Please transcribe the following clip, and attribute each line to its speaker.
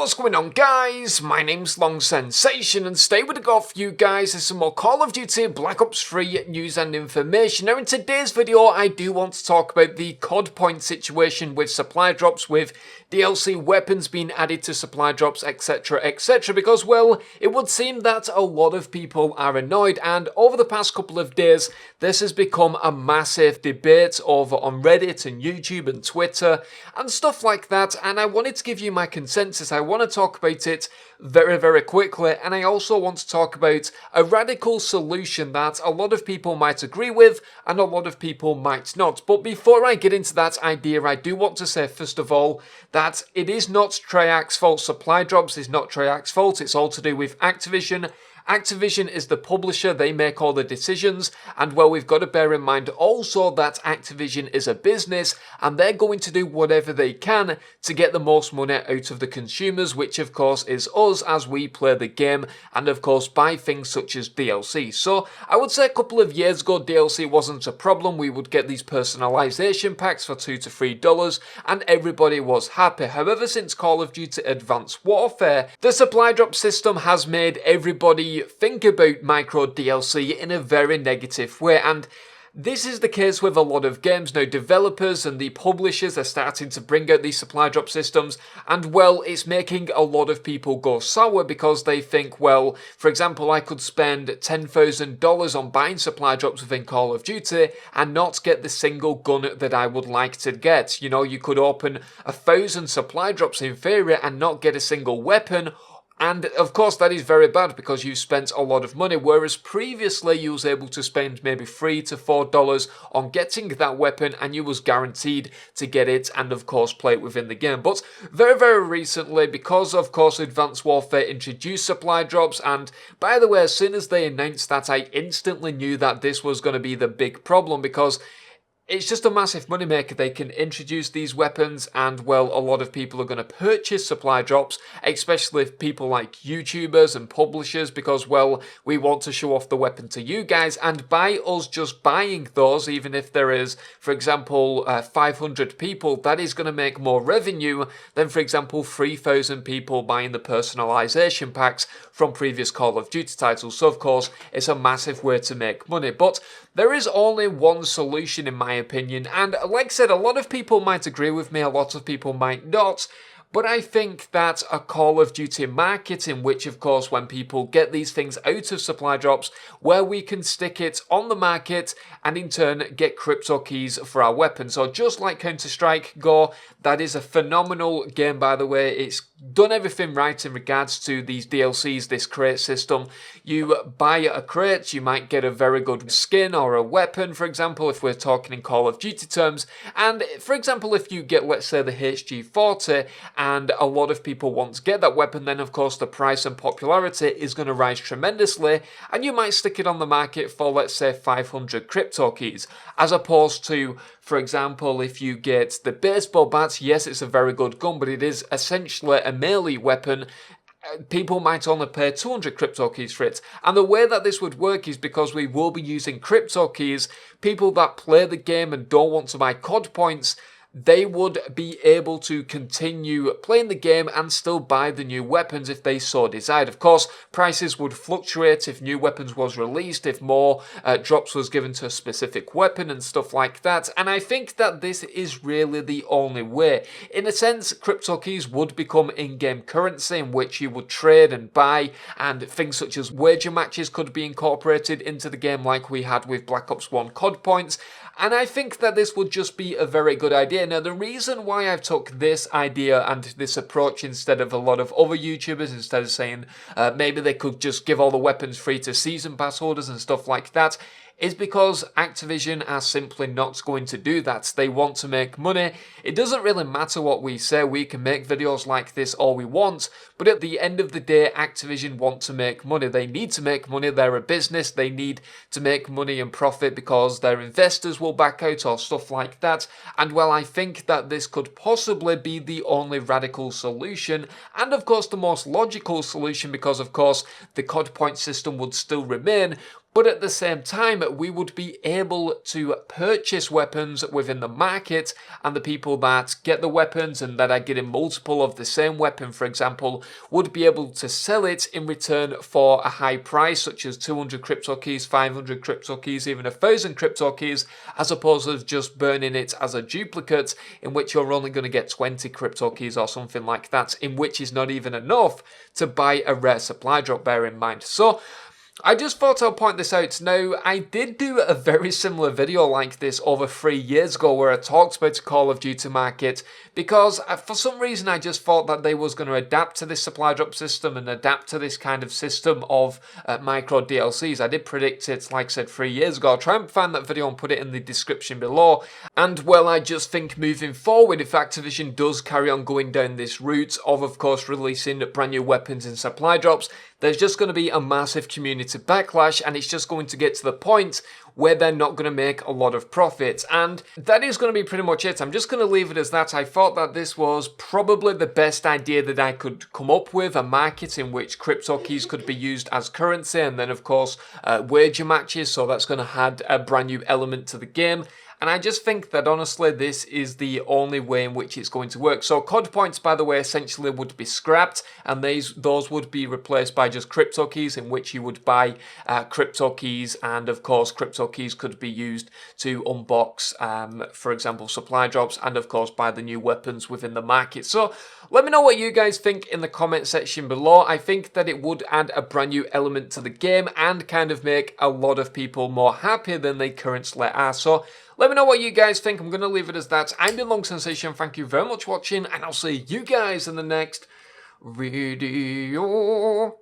Speaker 1: What's going on, guys? My name's Long Sensation, and today we're going to go for you guys is some more Call of Duty Black Ops 3 news and information. Now in today's video I do want to talk about the COD point situation with supply drops, with DLC weapons being added to supply drops, etc, etc, because well, it would seem that a lot of people are annoyed, and over the past couple of days this has become a massive debate over on Reddit and YouTube and Twitter and stuff like that, and I wanted to give you my consensus. I want to talk about it very quickly, and I also want to talk about a radical solution that a lot of people might agree with and a lot of people might not. But before I get into that idea, I do want to say first of all that it is not Treyarch's fault. Supply drops is not Treyarch's fault. It's all to do with Activision. Activision is the publisher, they make all the decisions, and well, we've got to bear in mind also that Activision is a business and they're going to do whatever they can to get the most money out of the consumers, which of course is us as we play the game and of course buy things such as DLC. So I would say a couple of years ago DLC wasn't a problem. We would get these personalization packs for $2 to $3 and everybody was happy. However, since Call of Duty Advanced Warfare, the supply drop system has made everybody think about micro DLC in a very negative way, and this is the case with a lot of games. Now developers and the publishers are starting to bring out these supply drop systems, and well, it's making a lot of people go sour because they think, well, for example, I could spend $10,000 on buying supply drops within Call of Duty and not get the single gun that I would like to get. You know, you could open 1,000 supply drops in theory and not get a single weapon. And of course that is very bad because you spent a lot of money, whereas previously you was able to spend maybe $3 to $4 on getting that weapon and you was guaranteed to get it and of course play it within the game. But very recently, because of course Advanced Warfare introduced supply drops, and by the way, as soon as they announced that, I instantly knew that this was going to be the big problem, because it's just a massive moneymaker. They can introduce these weapons and, well, a lot of people are going to purchase supply drops, especially people like YouTubers and publishers, because, well, we want to show off the weapon to you guys, and by us just buying those, even if there is, for example, 500 people, that is going to make more revenue than, for example, 3,000 people buying the personalization packs from previous Call of Duty titles. So, of course, it's a massive way to make money. But there is only one solution in my opinion, and like I said, a lot of people might agree with me, a lot of people might not, but I think that a Call of Duty market in which, of course, when people get these things out of supply drops, where we can stick it on the market and in turn get crypto keys for our weapons. So just like Counter-Strike Go, that is a phenomenal game, by the way. It's done everything right in regards to these DLCs, this crate system. You buy a crate, you might get a very good skin or a weapon, for example, if we're talking in Call of Duty terms. And for example, if you get, let's say, the HG40, and a lot of people want to get that weapon, then of course the price and popularity is going to rise tremendously, and you might stick it on the market for, let's say, 500 crypto keys, as opposed to, for example, if you get the baseball bat. Yes, it's a very good gun, but it is essentially a melee weapon. People might only pay 200 crypto keys for it. And the way that this would work is because we will be using crypto keys, people that play the game and don't want to buy COD points, they would be able to continue playing the game and still buy the new weapons if they so desired. Of course, prices would fluctuate if new weapons was released, if more drops was given to a specific weapon and stuff like that. And I think that this is really the only way. In a sense, crypto keys would become in-game currency in which you would trade and buy, and things such as wager matches could be incorporated into the game like we had with Black Ops 1 COD points. And I think that this would just be a very good idea. Now, the reason why I've took this idea and this approach instead of a lot of other YouTubers, instead of saying maybe they could just give all the weapons free to season pass holders and stuff like that, is because Activision are simply not going to do that. They want to make money. It doesn't really matter what we say. We can make videos like this all we want, but at the end of the day, Activision want to make money. They need to make money. They're a business. They need to make money and profit because their investors will back out or stuff like that. And well, I think that this could possibly be the only radical solution, and of course the most logical solution, because of course the COD point system would still remain. but at the same time, we would be able to purchase weapons within the market, and the people that get the weapons and that are getting multiple of the same weapon, for example, would be able to sell it in return for a high price, such as 200 crypto keys, 500 crypto keys, even 1,000 crypto keys, as opposed to just burning it as a duplicate, in which you're only going to get 20 crypto keys or something like that, in which is not even enough to buy a rare supply drop, bear in mind. So I just thought I'll point this out. Now, I did do a very similar video like this over 3 years ago where I talked about the Call of Duty market, because for some reason I just thought that they was going to adapt to this supply drop system and adapt to this kind of system of micro DLCs. I did predict it, like I said, 3 years ago. I'll try and find that video and put it in the description below. And well, I just think moving forward, if Activision does carry on going down this route of course, releasing brand new weapons and supply drops, there's just going to be a massive community backlash, and it's just going to get to the point where they're not going to make a lot of profit. And that is going to be pretty much it. I'm just going to leave it as that. I thought that this was probably the best idea that I could come up with, a market in which crypto keys could be used as currency, and then of course wager matches, so that's going to add a brand new element to the game. And I just think that honestly this is the only way in which it's going to work. So COD points, by the way, essentially would be scrapped, and those would be replaced by just crypto keys, in which you would buy crypto keys, and of course crypto keys could be used to unbox, for example, supply drops, and of course buy the new weapons within the market. So let me know what you guys think in the comment section below. I think that it would add a brand new element to the game and kind of make a lot of people more happy than they currently are. So let me know what you guys think. I'm going to leave it as that. I'm been Long Sensation. Thank you very much for watching, and I'll see you guys in the next video.